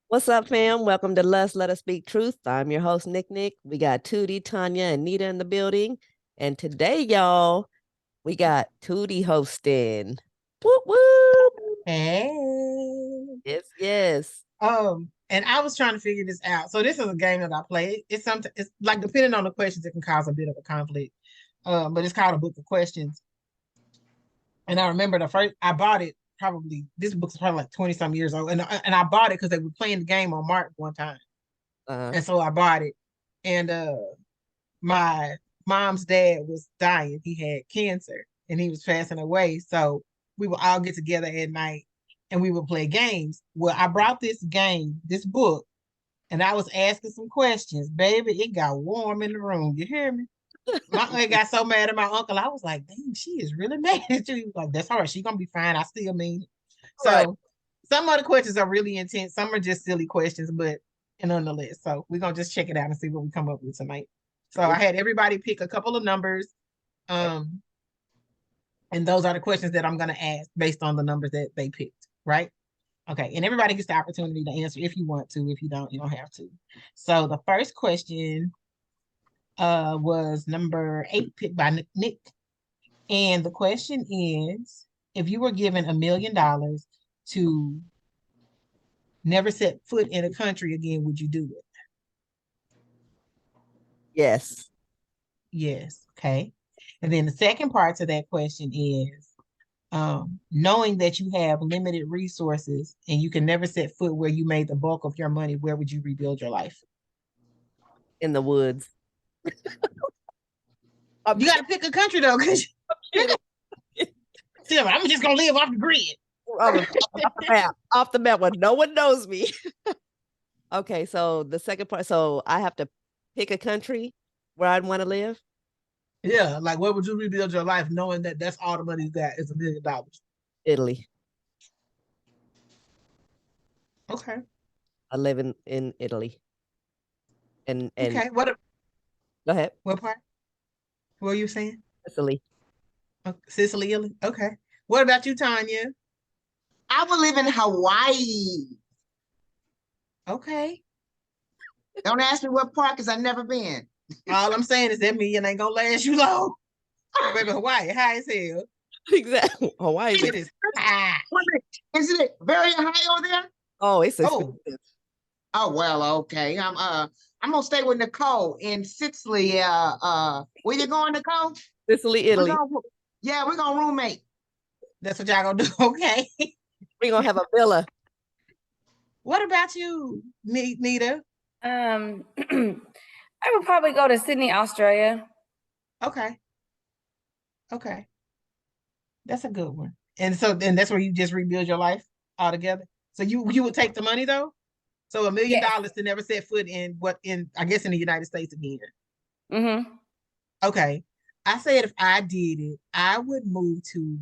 What's up, fam? Welcome to Lust, Let Us Speak Truth. I'm your host, Nick. We got Tootie, Tanya, and Nita in the building. And today, y'all, we got Tootie hosting. Whoop, whoop. Hey. Yes, yes. And I was trying to figure this out. So this is a game that I play. It's like depending on the questions, it can cause a bit of a conflict. But it's called a book of questions. And I remember the first I bought it probably this book's probably like 20 some years old. And I bought it because they were playing the game on Mark one time. Uh, And so I bought it. And my mom's dad was dying. He had cancer and he was passing away. So we would all get together at night and we would play games. Well, I brought this book, and I was asking some questions. Baby, it got warm in the room. You hear me? My aunt got so mad at my uncle. I was like, dang, she is really mad at you. He was like, that's all right. She's gonna be fine. I still mean it. right. So some of the questions are really intense, some are just silly questions, but nonetheless. So we're gonna just check it out and see what we come up with tonight. So I had everybody pick a couple of numbers. Um, and those are the questions that I'm gonna ask based on the numbers that they picked, right? Okay, and everybody gets the opportunity to answer if you want to. If you don't, you don't have to. So the first question was number 8, picked by Nick. And the question is, if you were given $1 million to never set foot in a country again, would you do it? Yes. Yes. Okay. And then the second part to that question is, knowing that you have limited resources and you can never set foot where you made the bulk of your money, where would you rebuild your life? In the woods. I'm You got to pick a country though, because kidding. I'm just gonna live off the grid. Off the map. Off the map where no one knows me. Okay, so the second part. So I have to pick a country where I'd want to live. Yeah, like where would you rebuild your life knowing that that's all the money you got is $1 million? Italy. Okay. I live in Italy. And Okay. go ahead. What part? What were you saying? Italy. Oh, Sicily, Italy. Okay. What about you, Tanya? I would live in Hawaii. Okay. Don't ask me what part because I've never been. All I'm saying is that million ain't gonna last you long. Baby, Hawaii, high as hell. Exactly. Hawaii. It is high. Isn't it very high over there? Oh, it's Oh, expensive. Oh well, okay. I'm gonna stay with Nicole in Sicily. Where you going, Nicole? Sicily, We're Italy. gonna yeah, we're gonna roommate. that's what y'all gonna do. Okay. We're gonna have a villa. What about you, Nita? I would probably go to Sydney, Australia. Okay. Okay. That's a good one. And that's where you just rebuild your life altogether. So you would take the money though? So $1 million to never set foot in I guess in the United States again. Mm-hmm. Okay. I said if I did it, I would move to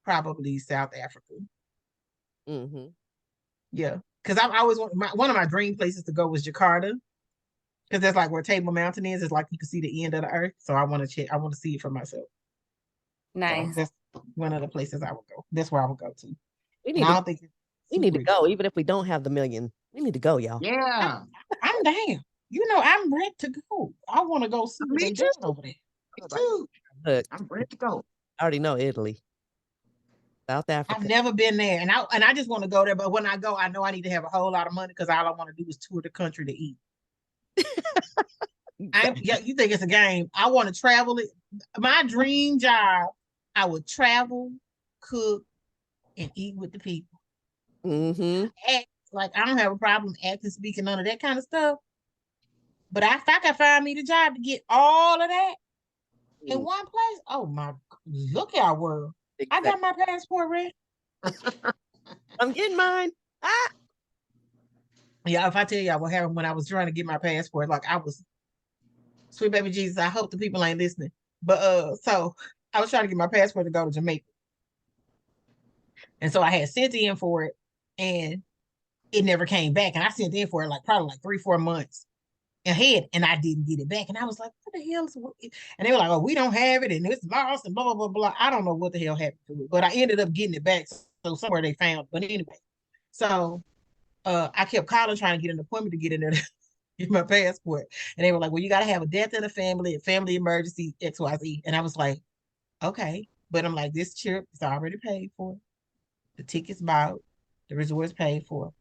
probably South Africa. Mm-hmm. Yeah. Because I've always one of my dream places to go was Jakarta. Because that's like where Table Mountain is. It's like you can see the end of the earth. So I want to check, I want to see it for myself. So Nice. that's one of the places I would go. That's where I would go to. We And need I to don't think it's we need super to go, even if we don't have the million. We need to go, y'all. Yeah. I'm down. You know, I'm ready to go. I want to go see what Me they too. doing over there. Me too. Look, I'm ready to go. I already know Italy, South I've Africa. never been there, and I just want to go there. But when I go, I know I need to have a whole lot of money because all I want to do is tour the country to eat. Yeah, you think it's a game? I want to travel it. My dream job, I would travel, cook, and eat with the people. Mm-hmm. Act, like I don't have a problem acting, speaking, none of that kind of stuff. But if I could find me the job to get all of that in one place, oh my, look at our world. I Exactly. got my passport ready. I'm getting mine. Ah. Yeah, if I tell you what happened when I was trying to get my passport, like I was sweet baby Jesus. I hope the people ain't listening. But so I was trying to get my passport to go to Jamaica. And so I had sent in for it and it never came back. And I sent in for it like probably like 3-4 months ahead and I didn't get it back. And I was like, what the hell is it? And they were like, oh, we don't have it and it's lost and blah, blah, blah, blah. I don't know what the hell happened to it, but I ended up getting it back. So somewhere they found it. But anyway, so I kept calling trying to get an appointment to get in there to get my passport. And they were like, well, you got to have a death in the family, a family emergency, XYZ. And I was like, okay. But I'm like, this trip is already paid for. The ticket's bought. The resort's paid for.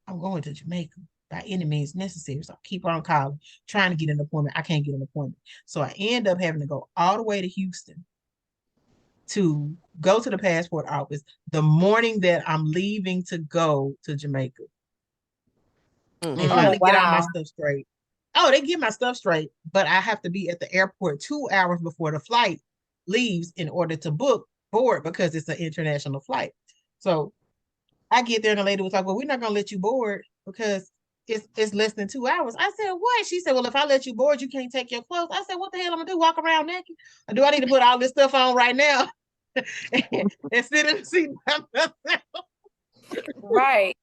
I'm going to Jamaica by any means necessary. So I keep on calling, trying to get an appointment. I can't get an appointment. So I end up having to go all the way to Houston to go to the passport office the morning that I'm leaving to go to Jamaica and Mhm. finally get all my wow. stuff straight. Oh, they get my stuff straight, but I have to be at the airport 2 hours before the flight leaves in order to board because it's an international flight. So I get there and the lady was like, well, we're not gonna let you board because it's less than 2 hours. I said, what? She said, well, if I let you board, you can't take your clothes. I said, what the hell I'm gonna do? Walk around naked? Or do I need to put all this stuff on right now and sit in the seat by myself? Right.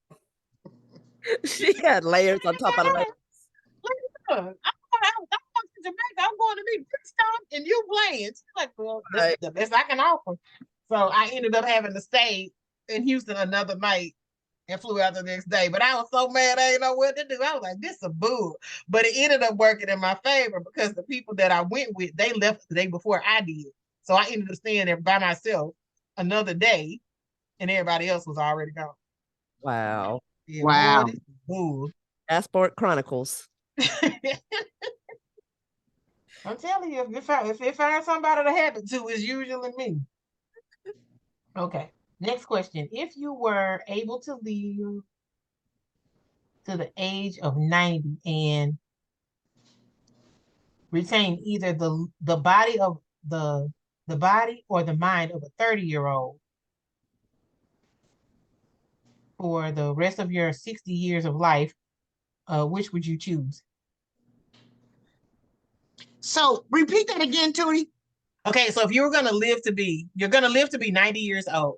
She had layers on top of the layers. I'm going to Jamaica. I'm going to be Bridgestone and you playing. She's like, well, this is Right. the best I can offer. So I ended up having to stay in Houston another night and flew out the next day. But I was so mad I didn't know what to do. I was like, this is a bull. But it ended up working in my favor because the people that I went with, they left the day before I did. So I ended up staying there by myself another day and everybody else was already gone. Wow. Yeah, Wow. boy, this is bull. Passport Chronicles. I'm telling you, if it finds somebody to happen to, it's usually me. Okay. Next question. If you were able to live to the age of 90 and retain either the body of the body or the mind of a 30-year-old for the rest of your 60 years of life, which would you choose? So repeat that again, Tootie. Okay, so if you're gonna live to be, you're gonna live to be 90 years old,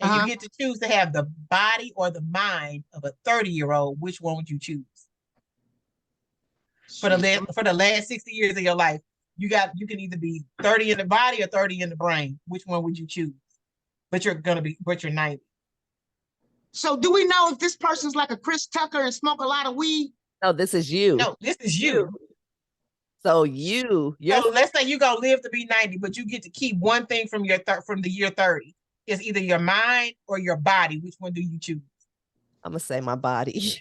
and you get to choose to have the body or the mind of a 30-year-old, which one would you choose? For the last 60 years of your life, you can either be 30 in the body or 30 in the brain. Which one would you choose? But you're 90. So do we know if this person's like a Chris Tucker and smoke a lot of weed? No, this is you. No, this is you. So you're So let's say you're gonna live to be 90, but you get to keep one thing from from the year 30. It's either your mind or your body. Which one do you choose? I'm gonna say my body.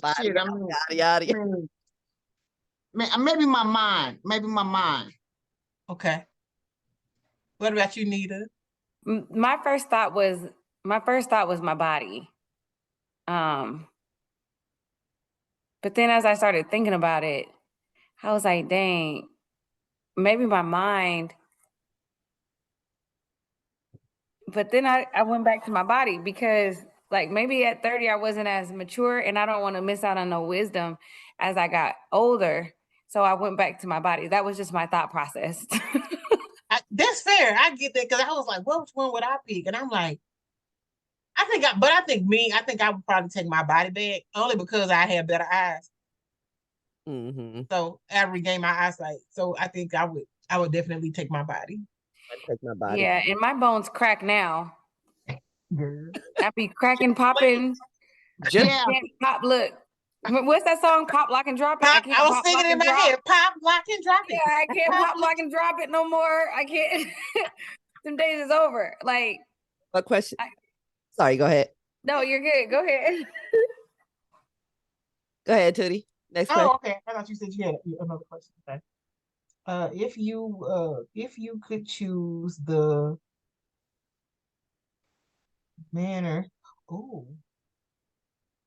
Body, Shit, I mean, yada, yada. maybe my mind. Maybe my mind. Okay. What about you, Nita? My first thought was my body. But then as I started thinking about it, I was like, dang, maybe my mind. But then I went back to my body because like maybe at 30 I wasn't as mature and I don't want to miss out on no wisdom as I got older. So I went back to my body. That was just my thought process. That's fair. I get that because I was like, well, which one would I pick? And I'm like, I think I would probably take my body back only because I have better eyes. Mm-hmm. So I regain my eyesight. So I think I would definitely take my body. I'd take my body. Yeah, and my bones crack now. Girl. I be cracking, popping. Just Yeah. Can't pop. Look, what's that song? Pop, lock, and drop it. I Pop, can't I was pop, singing lock, in and my drop. head, pop, lock, and drop it. Yeah, I can't Pop, pop, lock, and drop it no more. I can't. Some days is over. Like, what question? Sorry, go ahead. no, you're good. Go ahead. Go ahead, Tootie. Next question. Oh, okay. I thought you said you had another question. Okay. If you could choose the manner, oh,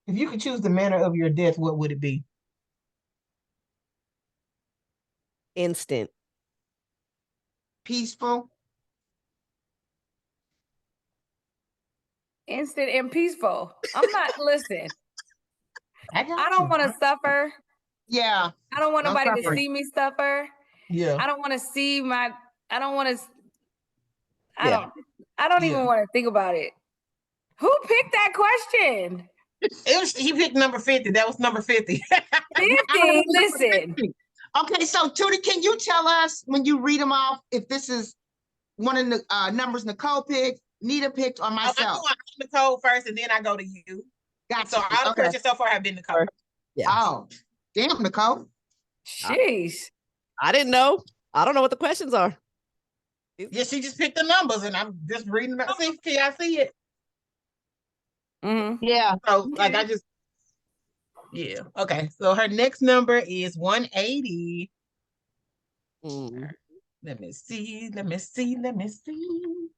if you could choose the manner of your death, what would it be? Instant. Peaceful. Instant and peaceful. I'm not, listen, I got I don't you. want to suffer. Yeah. I don't want No nobody to suffering. see me suffer. Yeah. I don't want to see I don't want to, Yeah. I don't Yeah. even want to think about it. Who picked that question? He picked number 50. That was number 50. 50, listen. Okay, so Tootie, can you tell us when you read them off if this is one of the numbers Nicole picked, Nita picked, or I'm myself? going Nicole first, and then I go to you. Gotcha. So all the Okay. questions so far have been Nicole. Yeah. Oh, damn, Nicole. Sheesh. I didn't know. I don't know what the questions are. Yeah, she just picked the numbers, and I'm just reading them. See, can y'all see it? Mm-hmm. Yeah. So, like, I just, yeah. Okay. So her next number is 180. Mm. Let me see. Let me see. Let me see.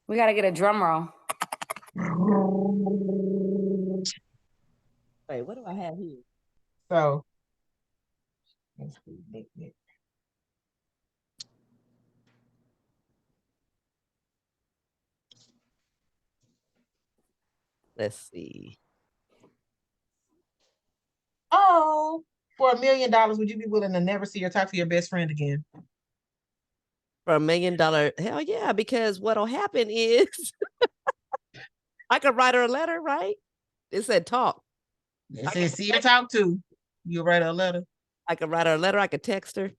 We got to get a drum roll. Wait, what do I have here? So, let's see. Let's see. Oh, for $1 million, would you be willing to never see or talk to your best friend again? For $1 million, hell yeah, because what'll happen is I could write her a letter, right? It said talk. It says see or talk to. You write a letter. I could write her a letter. I could text her.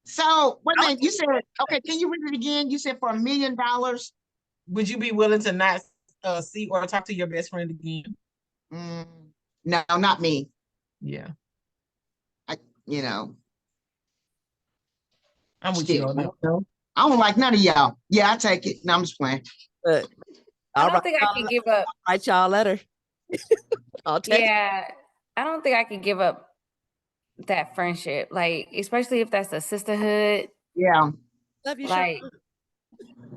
So wait a minute. You said okay. Can you read it again? You said for $1 million. Would you be willing to not see or talk to your best friend again? Mm, no, not me. Yeah, You know, I'm with you shit. on that. I don't like none of y'all. Yeah, I take it. No, I'm just playing. But I don't think I can give up. write y'all a letter. I'll text. Yeah, I don't think I could give up that friendship. Like, especially if that's a sisterhood. Yeah. Love you, Like, Sean.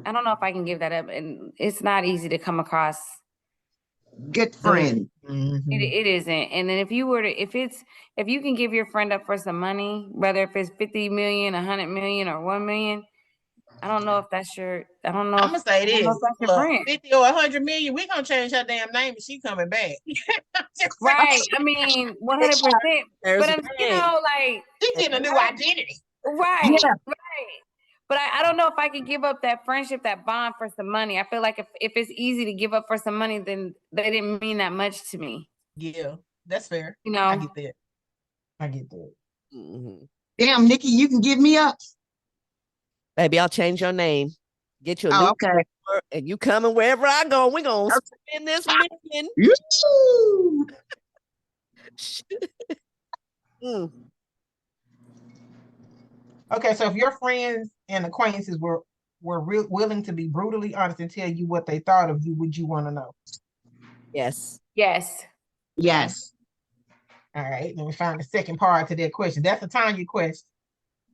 I don't know if I can give that up. And it's not easy to come across. Good friend. Mm-hmm. It isn't. And then if you can give your friend up for some money, whether if it's 50 million, 100 million, or 1 million, I don't know if that's your. I don't know. I'm gonna say I don't know this: if that's your for friend. 50 or 100 million, we gonna change her damn name and she coming back. Right. I mean, 100%. There's But I'm, like She getting a new identity. right, Yeah. right. But I don't know if I could give up that friendship, that bond for some money. I feel like if it's easy to give up for some money, then they didn't mean that much to me. Yeah, that's fair. You know. I get that. I get that. Mm-hmm. Damn, Nikki, you can give me up. Baby, I'll change your name. Get you a Oh, new okay. number, and you coming wherever I go. We're gonna spend this million. Yoo! Mm. Okay, so if your friends and acquaintances were willing to be brutally honest and tell you what they thought of you, would you want to know? Yes. Yes. Yes. All right, let me find the second part to that question. That's a Tanya question.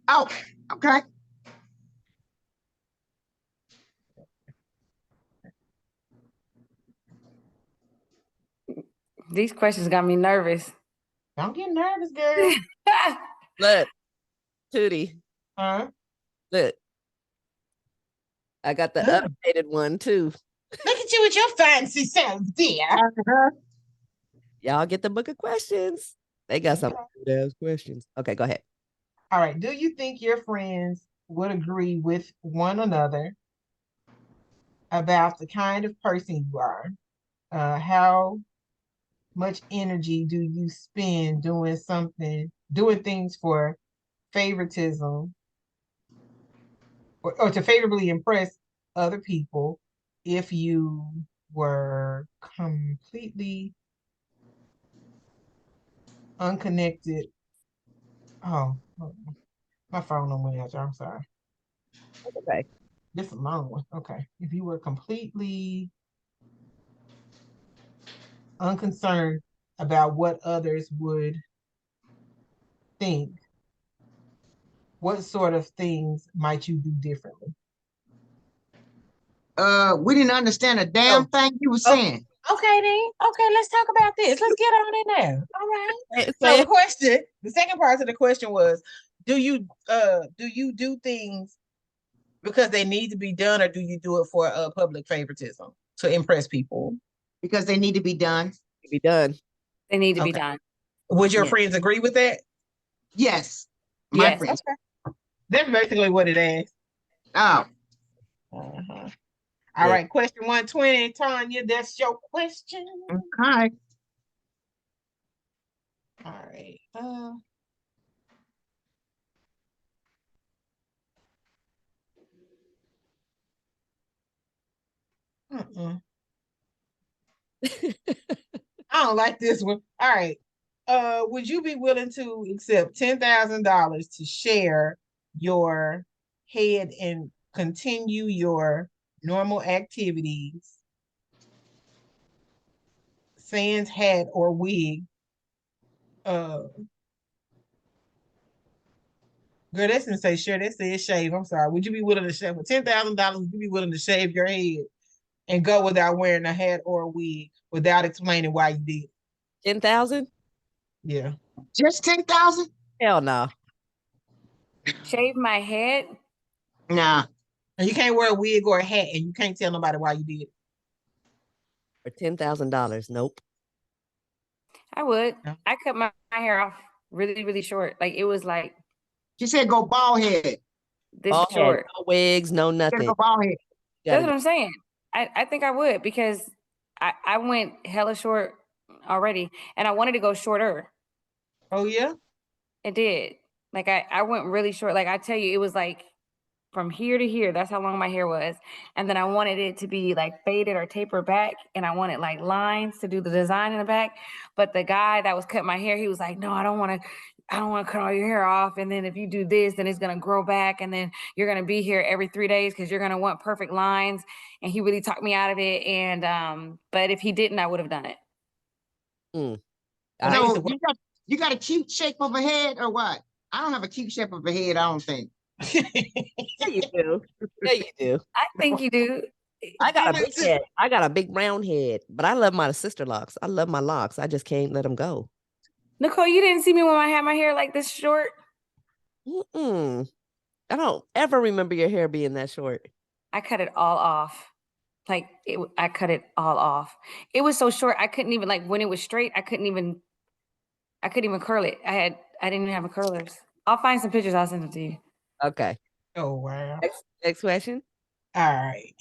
Oh, okay. These questions got me nervous. Don't get nervous, girl. Look, Tootie. Huh? Look, I got the updated one too. Look at you with your fancy self, dear. Y'all get the book of questions. They got some good ass questions. Okay, go ahead. All right. Do you think your friends would agree with one another about the kind of person you are? How much energy do you spend doing things for favoritism or to favorably impress other people if you were completely unconnected? Oh, my phone don't went out, y'all. I'm sorry. Okay. This is a long one. Okay. If you were completely unconcerned about what others would think, what sort of things might you do differently? We didn't understand a damn thing you were saying. Okay, then. Okay, let's talk about this. Let's get on in there. All right. So the second part of the question was, do you do things because they need to be done, or do you do it for public favoritism to impress people? Because they need to be done. Be done. They need to be done. Would your Yeah. friends agree with that? Yes. My Yes. friends. Okay. That's basically what it is. Oh. Uh-huh. All right, question 120, Tanya, that's your question. Okay. All right. I don't like this one. All right. Would you be willing to accept $10,000 to share your head and continue your normal activities, sans hat or wig? Girl, that didn't say share. That said shave. I'm sorry. Would you be willing to shave for $10,000? Would you be willing to shave your head and go without wearing a hat or a wig without explaining why you did? 10,000? Yeah. Just 10,000? Hell no. Shave my head. Nah. And you can't wear a wig or a hat, and you can't tell nobody why you did it. For $10,000. Nope. I would. No. I cut my hair off really, really short. Like it was like She said go bald head. this Bald head, short. no wigs, no She said nothing. go bald head. That's what I'm saying. I think I would because I went hella short already and I wanted to go shorter. Oh yeah. It did. Like I went really short. Like I tell you, it was like from here to here. That's how long my hair was. And then I wanted it to be like faded or tapered back. And I wanted like lines to do the design in the back. But the guy that was cutting my hair, he was like, no, I don't want to cut all your hair off. And then if you do this, then it's going to grow back. And then you're going to be here every 3 days because you're going to want perfect lines. And he really talked me out of it. And, but if he didn't, I would have done it. I used to So work- you got a cute shape of a head or what? I don't have a cute shape of a head, I don't think. Yeah, you do. Yeah, you do. I think you do. I got a big head. I got a big round head, but I love my sister locks. I love my locks. I just can't let them go. Nicole, you didn't see me when I had my hair like this short? Mm-mm. I don't ever remember your hair being that short. I cut it all off. Like I cut it all off. It was so short. I couldn't even like when it was straight. I couldn't even curl it. I didn't even have a curlers. I'll find some pictures. I'll send them to you. Okay. Oh wow. Next question. All right.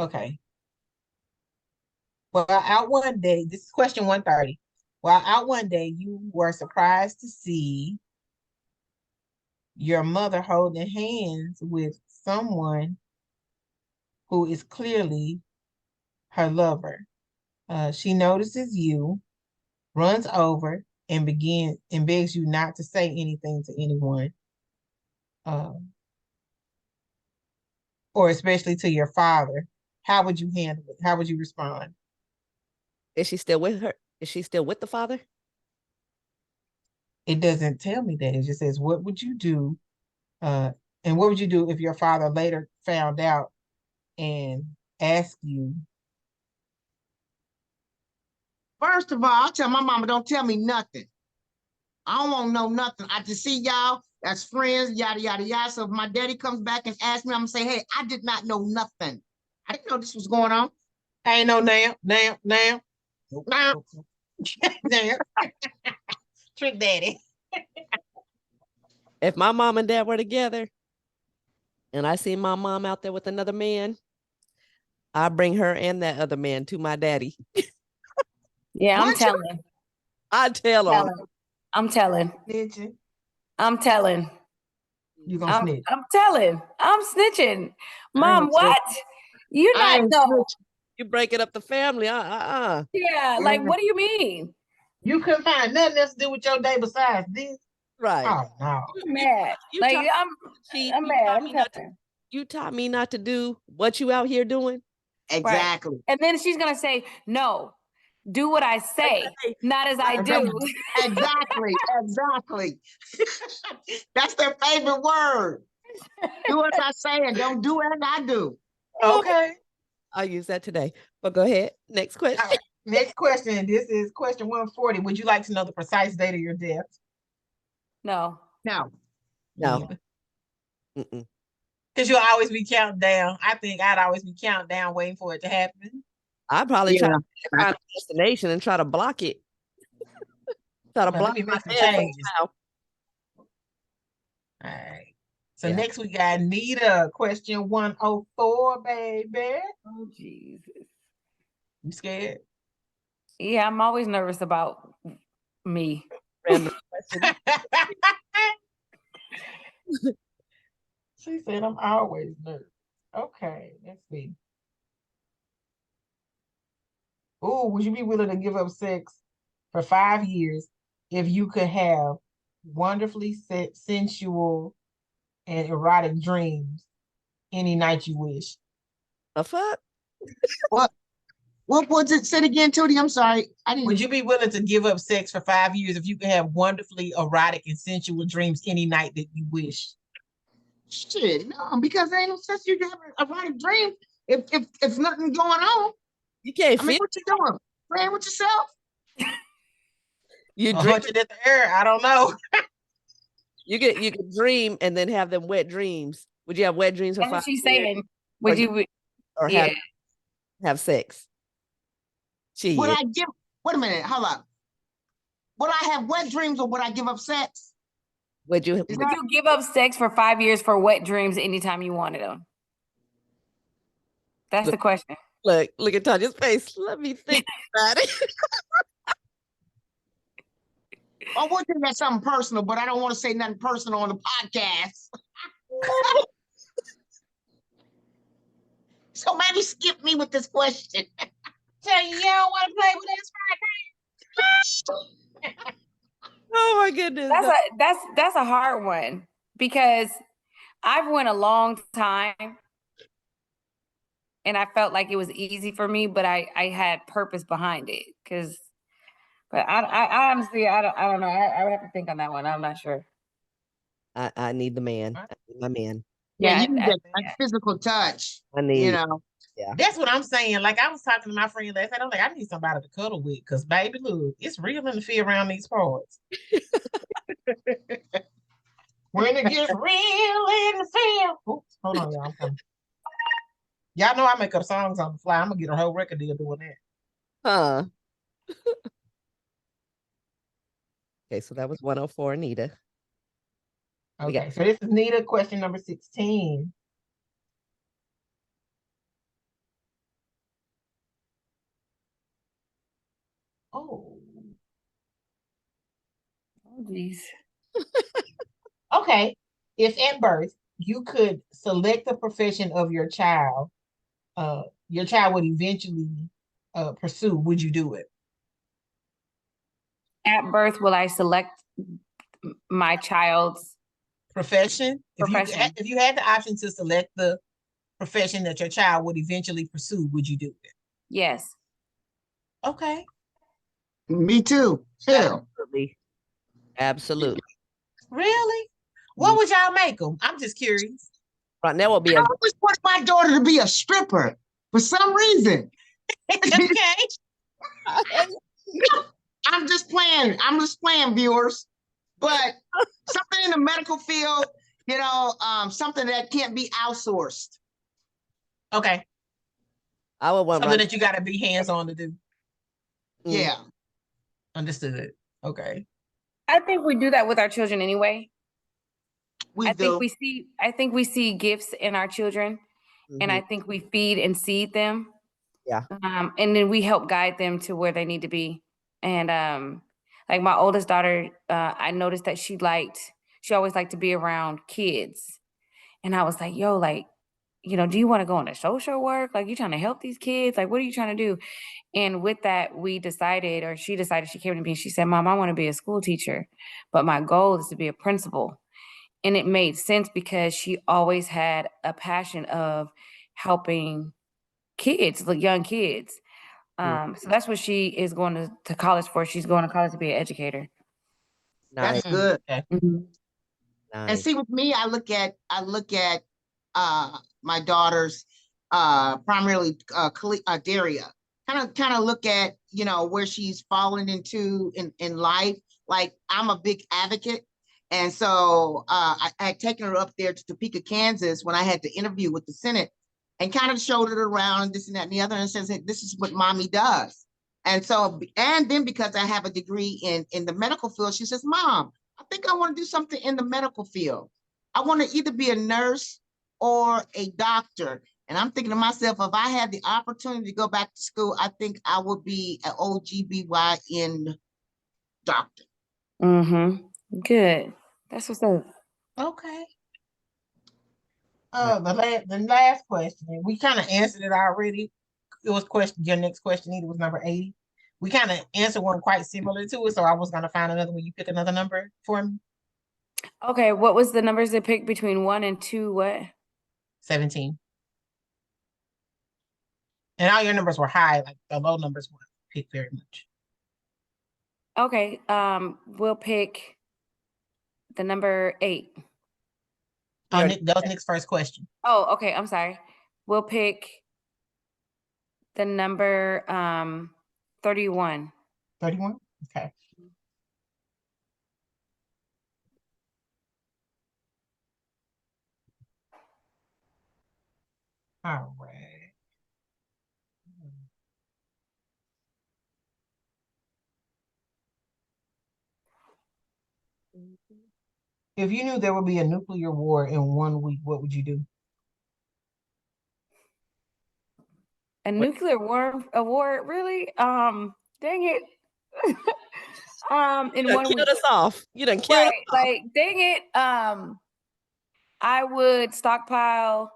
Okay. Well, out one day, this is question 130. While out one day, you were surprised to see your mother holding hands with someone who is clearly her lover. She notices you, runs over, and begs you not to say anything to anyone, or especially to your father. How would you handle it? How would you respond? Is she still with her? Is she still with the father? It doesn't tell me that. It just says, what would you do? And what would you do if your father later found out and asked you? First of all, I tell my mama, don't tell me nothing. I don't want to know nothing. I just see y'all as friends, yada, yada, yada. So if my daddy comes back and asks me, I'm going to say, hey, I did not know nothing. I didn't know this was going on. I ain't no now. Now, Trick daddy. If my mom and dad were together and I see my mom out there with another man, I bring her and that other man to my daddy. Yeah, I'm What? telling. I tell him. I'm telling. Snitching. I'm telling. You gonna snitch. I'm telling. I'm snitching. Mom, ain't what? You I not ain't know. You breaking up the family. Yeah, like what do you mean? You couldn't find nothing else to do with your day besides this. Right. Oh no. I'm mad. You Like taught I'm mad. I'm telling. You taught me not to do what you out here doing. Exactly. Right. And then she's gonna say, no, do what I say, not as I do. Exactly. Exactly. That's their favorite word. Do as I say and don't do as I do. Okay. I'll use that today. But go ahead. Next question. All right. Next question. This is question 140. Would you like to know the precise date of your death? No. No. No. Mm-mm. Because you'll always be counting down. I think I'd always be counting down, waiting for it to happen. I probably try Yeah. to find a destination and try to block it. Try to Well, block let me my make some death changes. somehow. All right. So Yeah. next we got Nita, question 104, baby. Oh Jesus. You scared? Yeah, I'm always nervous about me. Random question. She said I'm always nervous. Okay, let's see. Ooh, would you be willing to give up sex for 5 years if you could have wonderfully sensual and erotic dreams any night you wish? The fuck? What was it? Say it again, Tootie. I'm sorry. I didn't. Would you be willing to give up sex for 5 years if you could have wonderfully erotic and sensual dreams any night that you wish? Shit, no, because there ain't no such you have a erotic dream if nothing going on. You can't I mean, feel. what you doing? Playing with yourself? You Or dream. hunch it at the air? I don't know. You could dream and then have them wet dreams. Would you have wet dreams for That's 5 what she's years saying. Would you? or Yeah. have sex? Would Shit. I give? Wait a minute. Hold up. Would I have wet dreams or would I give up sex? Would you? Is Would you give up sex for 5 years for wet dreams anytime you wanted them? That's the question. Look at Tanya's face. Let me think about it. I would think that's something personal, but I don't want to say nothing personal on the podcast. So maybe skip me with this question. Tell you don't want to play with us Oh my goodness. That's a hard one because I've went a long time and I felt like it was easy for me, but I had purpose behind it. But I honestly I don't know. I would have to think on that one. I'm not sure. I need the man. I need my man. Yeah, Yeah, you need that physical touch. I need. Yeah. That's what I'm saying. Like I was talking to my friend last night. I'm like, I need somebody to cuddle with because baby, look, it's real in the field around these parts. When it gets real in the field. Oops, hold on, y'all. I'm coming. Y'all know I make up songs on the fly. I'm gonna get a whole record deal doing that. Huh. Okay, so that was 104, Anita. Okay, so this is Nita, question number 16. Oh. Oh, geez. Okay. If at birth you could select the profession of your child would eventually pursue, would you do it? At birth, will I select my child's profession? profession? If you had the option to select the profession that your child would eventually pursue, would you do it? Yes. Okay. Me too. Hell. Absolutely. Really? What would y'all make them? I'm just curious. Right now will be I always wanted my daughter to be a stripper for some reason. Okay. I'm just playing, viewers. But something in the medical field, something that can't be outsourced. Okay. I would want something that you got to be hands-on to do. Yeah. Understood. Okay. I think we do that with our children anyway. I think we see gifts in our children, and I think we feed and seed them. Yeah. And then we help guide them to where they need to be. And like my oldest daughter, I noticed that she always liked to be around kids. And I was like, yo, like, do you want to go into social work? Like, you trying to help these kids? Like, what are you trying to do? And with that, she decided, she came to me and she said, Mom, I want to be a school teacher, but my goal is to be a principal. And it made sense because she always had a passion of helping kids, like young kids. So that's what she is going to college for. She's going to college to be an educator. That's good. Mm-hmm. Nice. And see, with me, I look at my daughters, primarily Daria. Kind of look at where she's fallen into in life. Like I'm a big advocate, and so I had taken her up there to Topeka, Kansas, when I had the interview with the Senate, and kind of showed it around this and that and the other, and says, hey, this is what mommy does. And so, and then because I have a degree in the medical field, she says, Mom, I think I want to do something in the medical field. I want to either be a nurse or a doctor. And I'm thinking to myself, if I had the opportunity to go back to school, I think I would be an OGBYN doctor. Mm-hmm. Good. That's what's up. Okay. The last question, we kind of answered it already. it was question. Your next question either was number 80. We kind of answered one quite similar to it, so I was gonna find another one. You pick another number for me. Okay, what was the numbers they picked between 1 and 2? What? 17. And all your numbers were high, like the low numbers weren't picked very much. Okay, we'll pick the number 8. Oh, Nick, that was Nick's first question. Oh, okay, I'm sorry. We'll pick the number 31. 31? Okay. All right. If you knew there would be a nuclear war in 1 week, what would you do? A nuclear war, really? Dang it. In You done 1 week. killed us off. You done killed us Right, off. like dang it. I would stockpile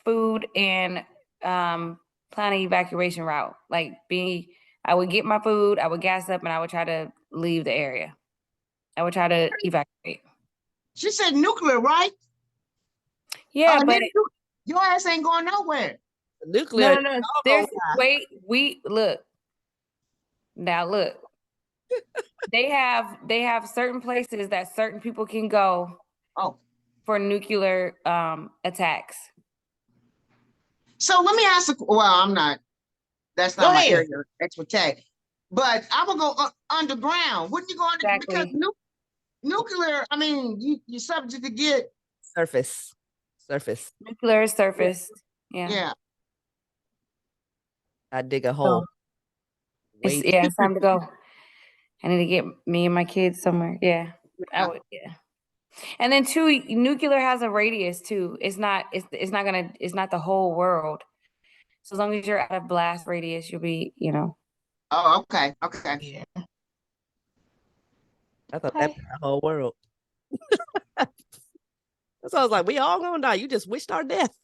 food and plan an evacuation route. I would get my food, I would gas up, and I would try to leave the area. I would try to evacuate. She said nuclear, right? Yeah, but your ass ain't going nowhere. Nuclear. no. There's wait, look. Now look. They have certain places that certain people can go for nuclear attacks. So let me ask well, I'm not, that's not my area of expertise. But I would go underground. Wouldn't you go underground? Exactly. Because nuclear, I mean, you're subject to get surface. Nuclear surface. Yeah. I dig a hole. It's time to go. I need to get me and my kids somewhere. Yeah. I would, yeah. And then 2, nuclear has a radius too. It's not the whole world. So as long as you're out of blast radius, you'll be, Oh, okay. Yeah. I thought that was the whole world. So I was like, we all gonna die. You just wished our death.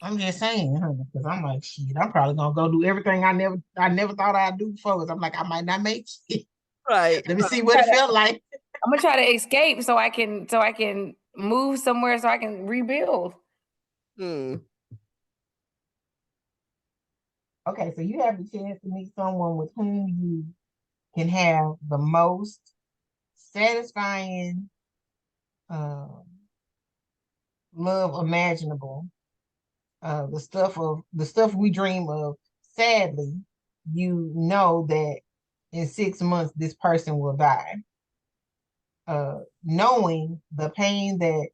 I'm just saying, because I'm like, shit, I'm probably gonna go do everything I never thought I'd do before. Cause I'm like, I might not make it. Right. Let me see what it felt like. I'm gonna try to escape so I can move somewhere so I can rebuild. Okay, so you have the chance to meet someone with whom you can have the most satisfying love imaginable. The stuff we dream of. Sadly, you know that in 6 months this person will die. Knowing the pain that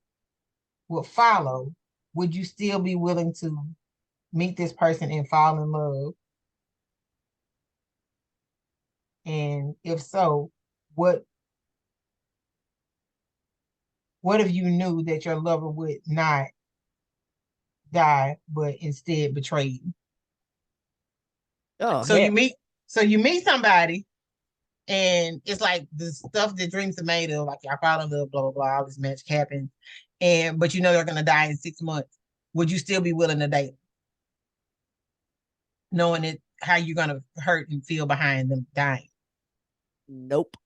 will follow, would you still be willing to meet this person and fall in love? And if so, what if you knew that your lover would not die, but instead betray you? Oh, So you meet somebody, and it's like the stuff that dreams are made of, like y'all fall in love, blah blah blah, all this magic happens, but you know they're gonna die in 6 months. Would you still be willing to date, knowing it how you're gonna hurt and feel behind them dying? Nope.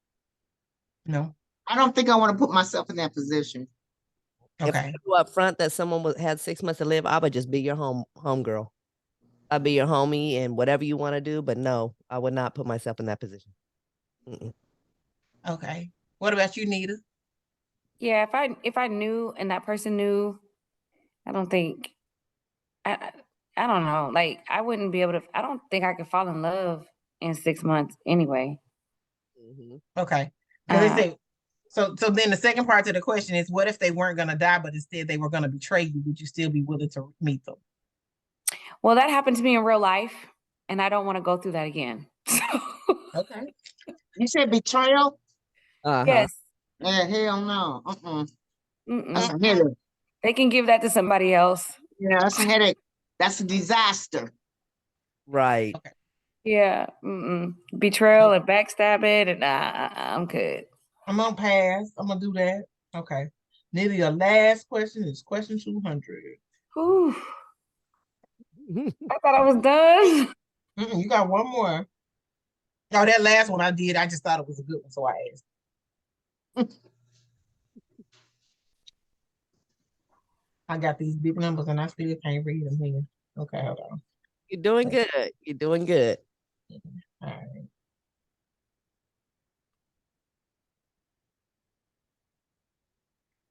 No. I don't think I want to put myself in that position. If I knew up front that someone had 6 months to live, I would just be your home girl. I'd be your homie and whatever you want to do. But no, I would not put myself in that position. Okay. What about you, Nita? Yeah, if I knew and that person knew, I don't think I don't know. Like I wouldn't be able to. I don't think I could fall in love in 6 months anyway. Okay. Because they say so then the second part to the question is, what if they weren't gonna die, but instead they were gonna betray you? Would you still be willing to meet them? Well, that happened to me in real life, and I don't want to go through that again. Okay. You said betrayal? Yes. Yeah, hell no. That's a Mm-mm. headache. They can give that to somebody else. Yeah, that's a headache. That's a disaster. Right. Okay. Yeah. Betrayal and backstabbing, and I'm good. I'm gonna pass. I'm gonna do that. Okay. Nita, your last question is question 200. Whew. I thought I was done. You got one more. Oh, that last one I did. I just thought it was a good one, so I asked. I got these big numbers and I still can't read them here. Okay, hold on. You're doing good. You're doing good. All right.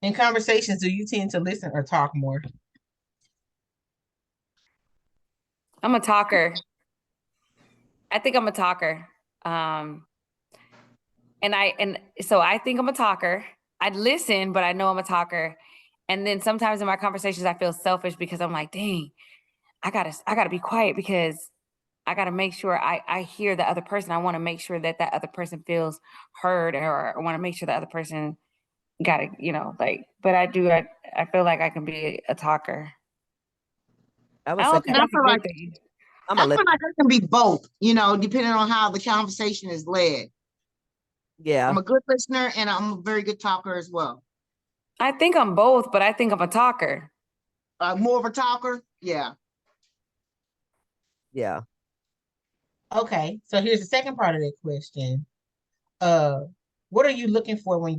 In conversations, do you tend to listen or talk more? I'm a talker. I think I'm a talker. And so I think I'm a talker. I'd listen, but I know I'm a talker. And then sometimes in my conversations, I feel selfish because I'm like, dang, I gotta be quiet because I gotta make sure I hear the other person. I want to make sure that other person feels heard, or I want to make sure the other person got it, like, but I feel like I can be a talker. I would I say don't think And I that's a feel like good thing. I'm I a feel listen. like I can be both, depending on how the conversation is led. Yeah. I'm a good listener and I'm a very good talker as well. I think I'm both, but I think I'm a talker. More of a talker, yeah. Yeah. Okay, so here's the second part of that question. What are you looking for when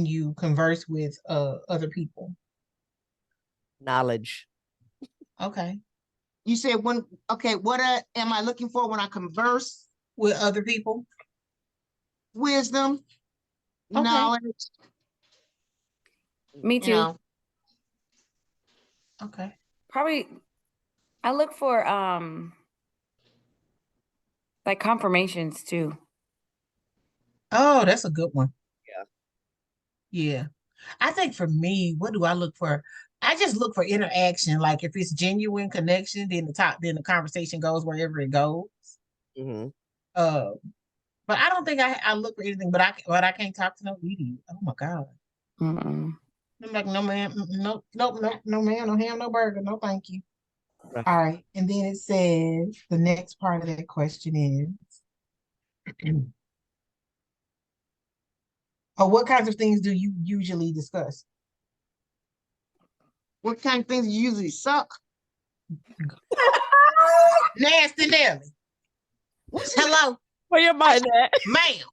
you converse with other people? Knowledge. Okay. You said what am I looking for when I converse? With other people? Wisdom, Okay. knowledge, Me too. Okay. Probably I look for like confirmations too. Oh, that's a good one. Yeah. Yeah. I think for me, what do I look for? I just look for interaction. Like if it's genuine connection, then the conversation goes wherever it goes. Mm-hmm. Uh, but I don't think I look for anything. But I can't talk to no idiot. Oh my god. Mm-mm. I'm like, no man, no, nope, nope, no man, no ham, no burger, no thank you. Right. All right, and then it says the next part of that question is, oh, what kinds of things do you usually discuss? what kind of things usually suck? Nasty Nelly. Hello, Where your mind at? ma'am,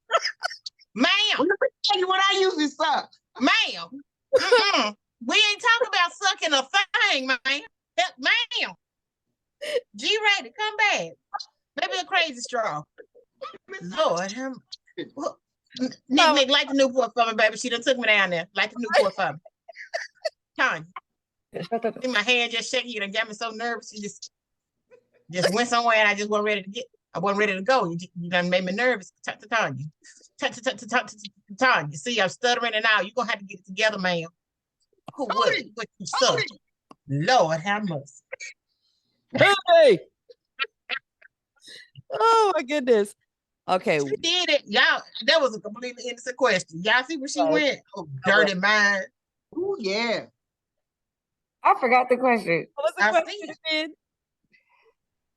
ma'am, Well, let me tell you what I usually suck. ma'am. Mm-mm. We ain't talking about sucking a thing, man. Ma'am, G-rated, come back. Maybe a crazy straw. Lord, Nick, light the Newport for me, baby. She done took me down there. Light the Newport for me. Tanya. See my hand just shaking. You done got me so nervous. You just went somewhere and I just wasn't ready to I wasn't ready to go. You done made me nervous. Tanya. Tanya. See, I'm stuttering and now. You're going to have to get it together, ma'am. What you suck? Lord, have mercy. Hey. Oh my goodness. Okay. She did it. Y'all, that was a completely innocent question. Y'all see where she Right. went? Oh, dirty mind. Oh yeah. I forgot the question. What was the I question see it. again?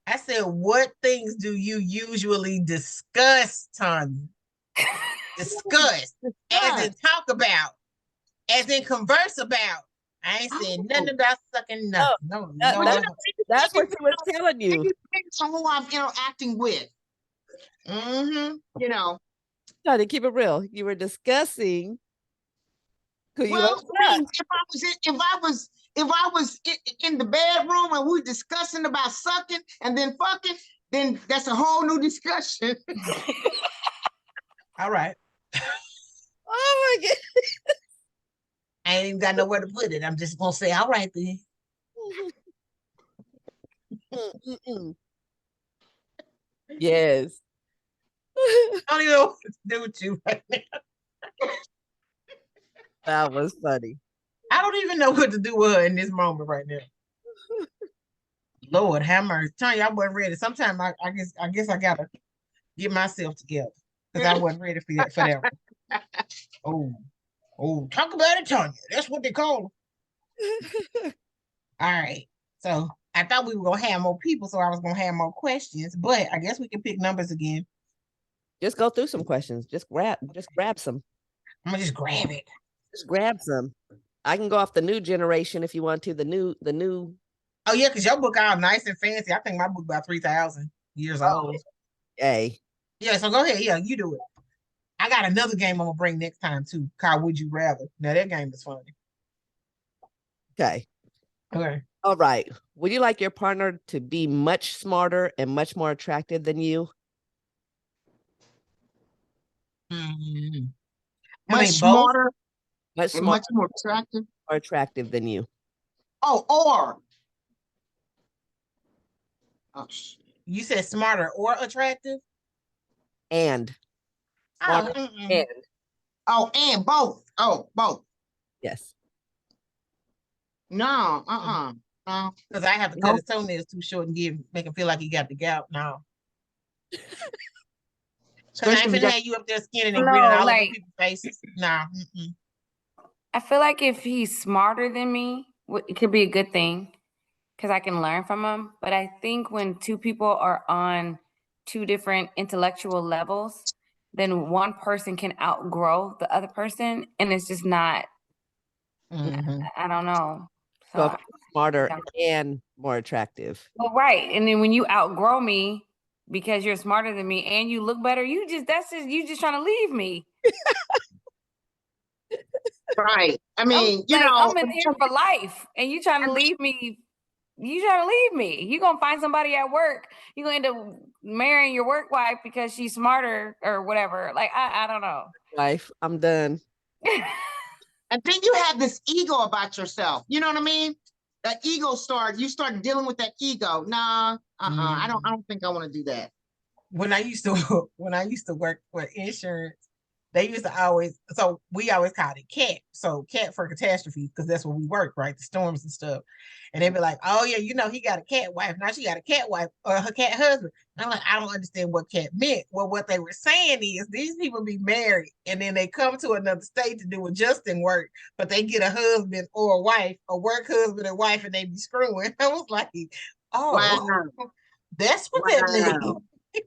I said, what things do you usually discuss, Tanya? Discuss, as in talk about, as in converse about. I ain't saying nothing about sucking nothing. No, That's what she was telling you. It depends on who I'm interacting with. Mm-hmm. Trying to keep it real. You were discussing who you Well, want to if I was in the bedroom and we discussing about sucking and then fucking, then that's a whole new discussion. All right. Oh my god. I ain't even got nowhere to put it. I'm just gonna say, all right then. Yes. I don't even know what to do with you right now. That was funny. I don't even know what to do with her in this moment right now. Lord have mercy. Tanya, I wasn't ready. Sometimes I guess I gotta get myself together because I wasn't ready for that one. Oh, talk about it, Tanya. That's what they call it. All right. So I thought we were gonna have more people, so I was gonna have more questions, but I guess we can pick numbers again. Just go through some questions. Just grab some. I'm gonna just grab it. Just grab some. I can go off the new generation if you want to. The new Oh yeah, because your book all nice and fancy. I think my book about 3,000 years old. Hey, Yeah, so go ahead. Yeah, you do it. I got another game I'm gonna bring next time too, called Would You Rather. Now that game is funny. okay. Okay. All right. Would you like your partner to be much smarter and much more attractive than you? Mhm. I Much mean both. smarter Much and smarter much more attractive. or attractive than you? Oh, or oh, You said smarter or attractive? And Oh, smarter and oh, and both. Oh, both. yes. No, no. because I have to cut No, his toenails too short and make him feel like he got the gout. No, because I ain't especially if you finna got have you up there skinning and grinning No, all over like people's faces. Nah. I feel like if he's smarter than me, it could be a good thing because I can learn from him. But I think when two people are on two different intellectual levels, then one person can outgrow the other person, and it's just not. Mm-hmm. I don't know. So, So if you're smarter yeah. and more attractive. Well, right, and then when you outgrow me because you're smarter than me and you look better, you just trying to leave me. right. I I'm mean, like I'm in here for life, and you trying to leave me. You trying to leave me. You gonna find somebody at work. You gonna end up marrying your work wife because she's smarter or whatever. Like I don't know. Life, I'm done. and then you have this ego about yourself. You know what I mean? That ego you start dealing with that ego. Nah, I don't think I want to do that. When I used to work for insurance, they used to always we always called it cat. So cat for catastrophe, because that's where we work, right? The storms and stuff. And they'd be like, oh yeah, he got a cat wife. Now she got a cat wife or her cat husband. And I'm like, I don't understand what cat meant. Well, what they were saying is these people be married and then they come to another state to do adjusting work, but they get a husband or a wife, a work husband and wife, and they be screwing. I was like, oh, Wow. that's what that means.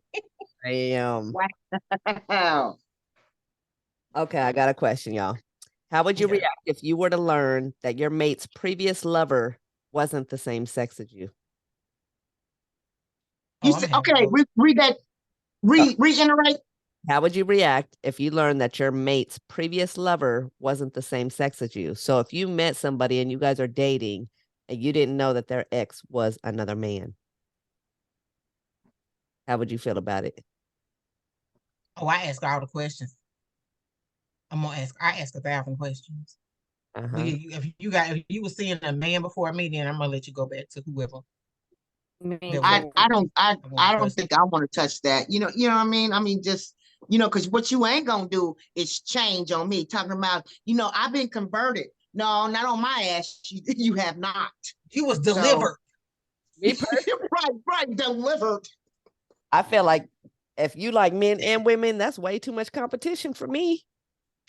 Damn. Wow. Okay, I got a question, y'all. How would you Yeah. react if you were to learn that your mate's previous lover wasn't the same sex as you? You I'm said happy. okay. Read that. Reiterate. How would you react if you learned that your mate's previous lover wasn't the same sex as you? So if you met somebody and you guys are dating and you didn't know that their ex was another man, how would you feel about it? Oh, I ask all the questions. I ask 1,000 questions. But Uh-huh. yeah, if you were seeing a man before me, then I'm gonna let you go back to whoever Me that was too. I don't think I want to touch that. You know what I mean? I mean, just because what you ain't gonna do is change on me. Talking about, I've been converted. No, not on my ass. You have not. You was So, delivered. Me personally, right, delivered. I feel like if you like men and women, that's way too much competition for me.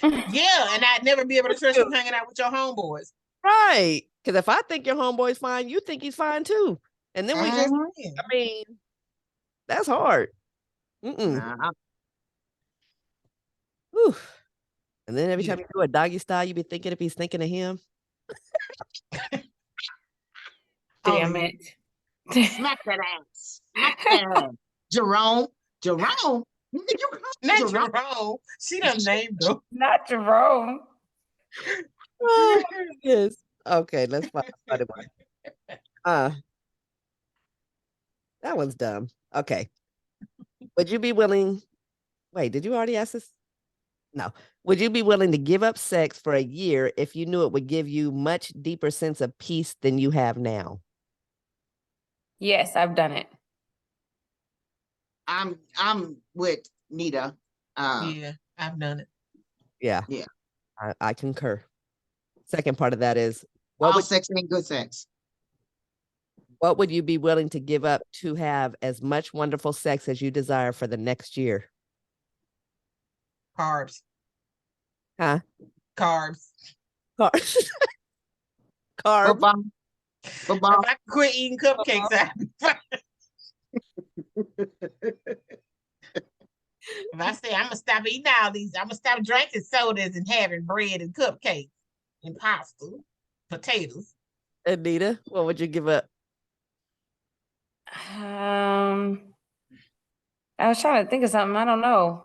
Yeah, and I'd never be able to trust you hanging out with your homeboys. Right. Because if I think your homeboy's fine, you think he's fine too. And then we just, I mean, that's hard. Nah, Whew. And then every Yeah. time you do a doggy style, you be thinking if he's thinking of him. Damn Only it. smack that ass. Smack that ass. Jerome. You not Jerome. Jerome. She done named them. Not Jerome. Oh, yes. Okay, let's find another one. That one's dumb. Okay. Would you be willing? Wait, did you already ask this? No. Would you be willing to give up sex for a year if you knew it would give you much deeper sense of peace than you have now? Yes, I've done it. I'm with Nita. Yeah, I've done it. Yeah. Yeah. I concur. Second part of that is All sex ain't good sex. what would you be willing to give up to have as much wonderful sex as you desire for the next year? Carbs. Huh? Carbs. Carbs. Carbs. Football. If I could quit eating cupcakes, I'd be fine. If I say I'm gonna stop eating all these, I'm gonna stop drinking sodas and having bread and cupcakes and pasta, potatoes. Anita, what would you give up? I was trying to think of something. I don't know.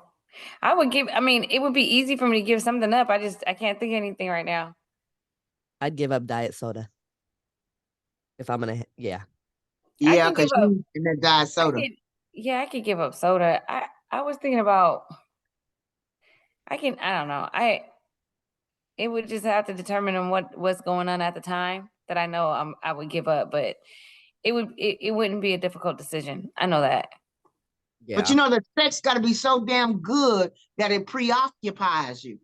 I mean, it would be easy for me to give something up. I can't think of anything right now. I'd give up diet soda. If I'm gonna, yeah. I Yeah, can give because up. you in that diet soda. I could give up soda. I was thinking about, I don't know. It would just have to determine on what's going on at the time that I know I would give up, but it wouldn't be a difficult decision. I know that. But Yeah. you know, the sex got to be so damn good that it preoccupies you.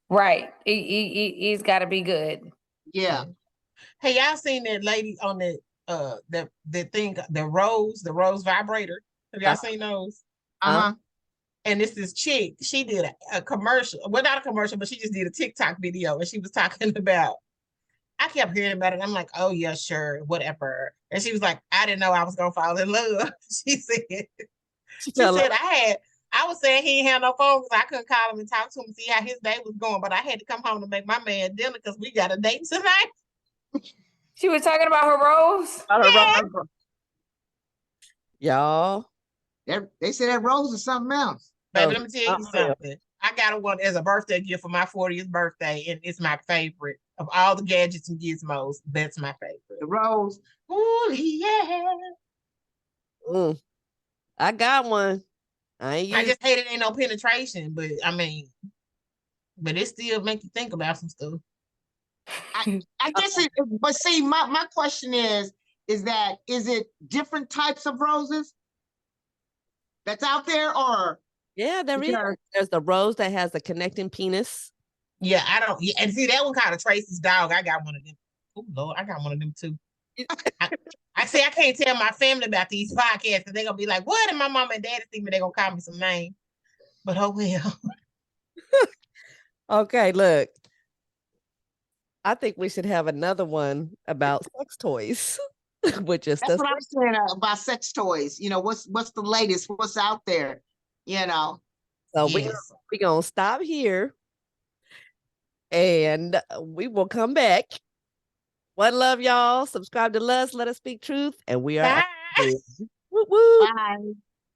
Right. It's got to be good. Yeah. Hey, y'all seen that lady on the thing, the rose vibrator? Have y'all seen those? Uh-huh. And this chick, she did a commercial, well, not a commercial, but she just did a TikTok video, and she was talking about. I kept hearing about it. I'm like, oh yeah, sure, whatever. And she was like, I didn't know I was gonna fall in love. She said, She she felt said like, I was saying he ain't had no phone because I couldn't call him and talk to him and see how his day was going, but I had to come home to make my man dinner because we got a date tonight. She was talking about her rose. y'all. They say that rose is something else. Baby, Oh, let me tell you something. I got a one as a birthday gift for my 40th birthday, and it's my favorite of all the gadgets and gizmos. That's my favorite. The rose. Ooh, yeah. I got one. I ain't I used. just hate it ain't no penetration, but I mean, but it still make you think about some stuff. I guess but see, my question is it different types of roses that's out there, or Yeah, there is. because There's the rose that has the connecting penis. Yeah, I don't. Yeah, and see that one kind of Tracy's dog. I got one of them. Oh Lord, I got one of them too. I say I can't tell my family about these podcasts because they're gonna be like, "What?" And my mom and daddy think me they're gonna call me some name. But oh well. Okay, look. I think we should have another one about sex toys, which is that's the what I'm saying about sex toys. You know, what's the latest? What's out there? You know. so Yes. we're gonna stop here and we will come back. One love, y'all. Subscribe to L.U.S.T. Let us speak truth, and we are out. Bye. Woo woo. Bye.